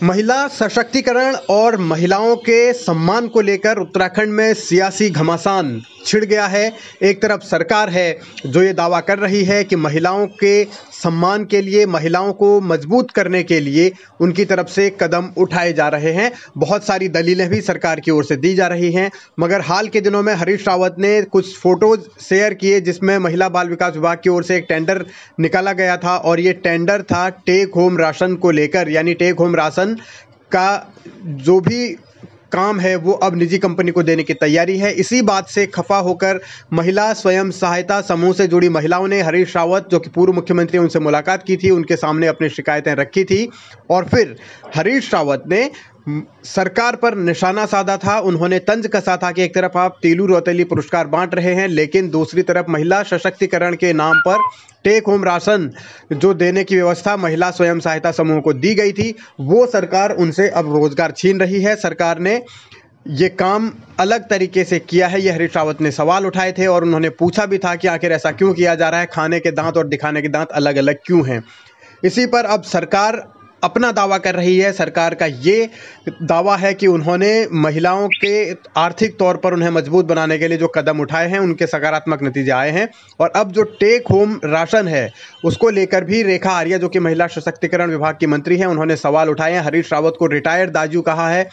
महिला सशक्तिकरण और महिलाओं के सम्मान को लेकर उत्तराखंड में सियासी घमासान छिड़ गया है। एक तरफ सरकार है जो ये दावा कर रही है कि महिलाओं के सम्मान के लिए, महिलाओं को मजबूत करने के लिए उनकी तरफ से कदम उठाए जा रहे हैं। बहुत सारी दलीलें भी सरकार की ओर से दी जा रही हैं, मगर हाल के दिनों में हरीश रावत ने कुछ फोटोज शेयर किए जिसमें महिला बाल विकास विभाग की ओर से एक टेंडर निकाला गया था और ये टेंडर था टेक होम राशन को लेकर, यानी टेक होम राशन का जो भी काम है वो अब निजी कंपनी को देने की तैयारी है। इसी बात से खफा होकर महिला स्वयं सहायता समूह से जुड़ी महिलाओं ने हरीश रावत, जो कि पूर्व मुख्यमंत्री, उनसे मुलाकात की थी, उनके सामने अपनी शिकायतें रखी थी और फिर हरीश रावत ने सरकार पर निशाना साधा था। उन्होंने तंज कसा था कि एक तरफ आप तीलू रौतेली पुरस्कार बांट रहे हैं, लेकिन दूसरी तरफ महिला सशक्तिकरण के नाम पर टेक होम राशन जो देने की व्यवस्था महिला स्वयं सहायता समूह को दी गई थी, वो सरकार उनसे अब रोजगार छीन रही है। सरकार ने ये काम अलग तरीके से किया है, ये हरीश रावत ने सवाल उठाए थे और उन्होंने पूछा भी था कि आखिर ऐसा क्यों किया जा रहा है, खाने के दांत और दिखाने के दांत अलग अलग क्यों हैं। इसी पर अब सरकार अपना दावा कर रही है। सरकार का ये दावा है कि उन्होंने महिलाओं के आर्थिक तौर पर उन्हें मजबूत बनाने के लिए जो कदम उठाए हैं उनके सकारात्मक नतीजे आए हैं और अब जो टेक होम राशन है उसको लेकर भी रेखा आर्या, जो कि महिला सशक्तिकरण विभाग की मंत्री हैं, उन्होंने सवाल उठाए हैं। हरीश रावत को रिटायर्ड दाजू कहा है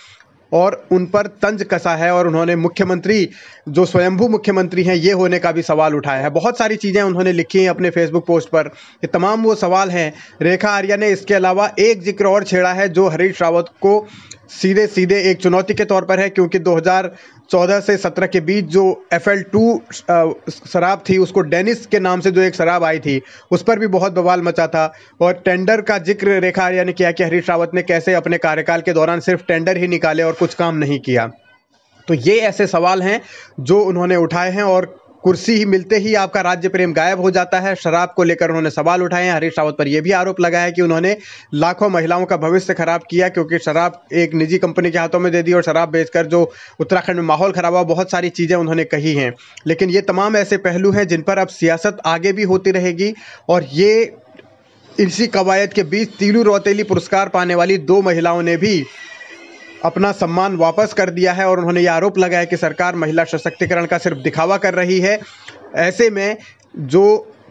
और उन पर तंज कसा है और उन्होंने मुख्यमंत्री, जो स्वयंभू मुख्यमंत्री हैं, ये होने का भी सवाल उठाया है। बहुत सारी चीज़ें उन्होंने लिखी हैं अपने फेसबुक पोस्ट पर। ये तमाम वो सवाल हैं। रेखा आर्या ने इसके अलावा एक जिक्र और छेड़ा है जो हरीश रावत को सीधे सीधे एक चुनौती के तौर पर है, क्योंकि 2014 से 17 के बीच जो FL2 शराब थी, उसको डेनिस के नाम से जो एक शराब आई थी, उस पर भी बहुत बवाल मचा था और टेंडर का जिक्र रेखा आर्या ने किया कि हरीश रावत ने कैसे अपने कार्यकाल के दौरान सिर्फ टेंडर ही निकाले और कुछ काम नहीं किया। तो ये ऐसे सवाल हैं जो उन्होंने उठाए हैं और कुर्सी ही मिलते ही आपका राज्य प्रेम गायब हो जाता है। शराब को लेकर उन्होंने सवाल उठाए हैं। हरीश रावत पर यह भी आरोप लगाया है कि उन्होंने लाखों महिलाओं का भविष्य खराब किया, क्योंकि शराब एक निजी कंपनी के हाथों में दे दी और शराब बेचकर जो उत्तराखंड में माहौल खराब हुआ। बहुत सारी चीज़ें उन्होंने कही हैं, लेकिन ये तमाम ऐसे पहलू हैं जिन पर अब सियासत आगे भी होती रहेगी और ये इसी कवायद के बीच तीलू रौतेली पुरस्कार पाने वाली 2 महिलाओं ने भी अपना सम्मान वापस कर दिया है और उन्होंने ये आरोप लगाया कि सरकार महिला सशक्तिकरण का सिर्फ दिखावा कर रही है। ऐसे में जो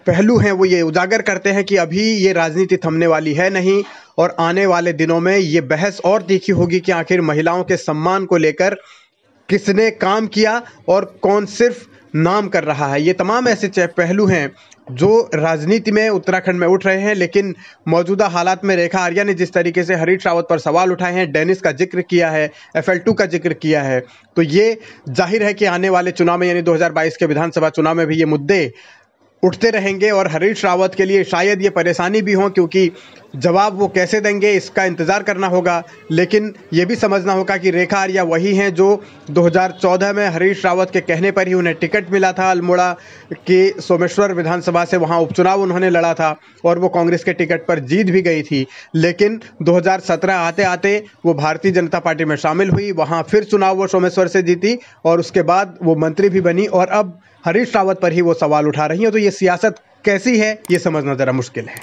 पहलू हैं वो ये उजागर करते हैं कि अभी ये राजनीति थमने वाली है नहीं और आने वाले दिनों में ये बहस और तीखी होगी कि आखिर महिलाओं के सम्मान को लेकर किसने काम किया और कौन सिर्फ नाम कर रहा है। ये तमाम ऐसे पहलू हैं जो राजनीति में उत्तराखंड में उठ रहे हैं, लेकिन मौजूदा हालात में रेखा आर्या ने जिस तरीके से हरीश रावत पर सवाल उठाए हैं, डेनिस का जिक्र किया है, FL2 का जिक्र किया है, तो ये जाहिर है कि आने वाले चुनाव में, यानी 2022 के विधानसभा चुनाव में भी ये मुद्दे उठते रहेंगे और हरीश रावत के लिए शायद ये परेशानी भी हो, क्योंकि जवाब वो कैसे देंगे इसका इंतज़ार करना होगा। लेकिन ये भी समझना होगा कि रेखा आर्या वही हैं जो 2014 में हरीश रावत के कहने पर ही उन्हें टिकट मिला था अल्मोड़ा के सोमेश्वर विधानसभा से, वहाँ उपचुनाव उन्होंने लड़ा था और वो कांग्रेस के टिकट पर जीत भी गई थी। लेकिन 2017 आते आते वो भारतीय जनता पार्टी में शामिल हुई, वहाँ फिर चुनाव वो सोमेश्वर से जीती और उसके बाद वो मंत्री भी बनी और अब हरीश रावत पर ही वो सवाल उठा रही हैं। तो ये सियासत कैसी है ये समझना ज़रा मुश्किल है।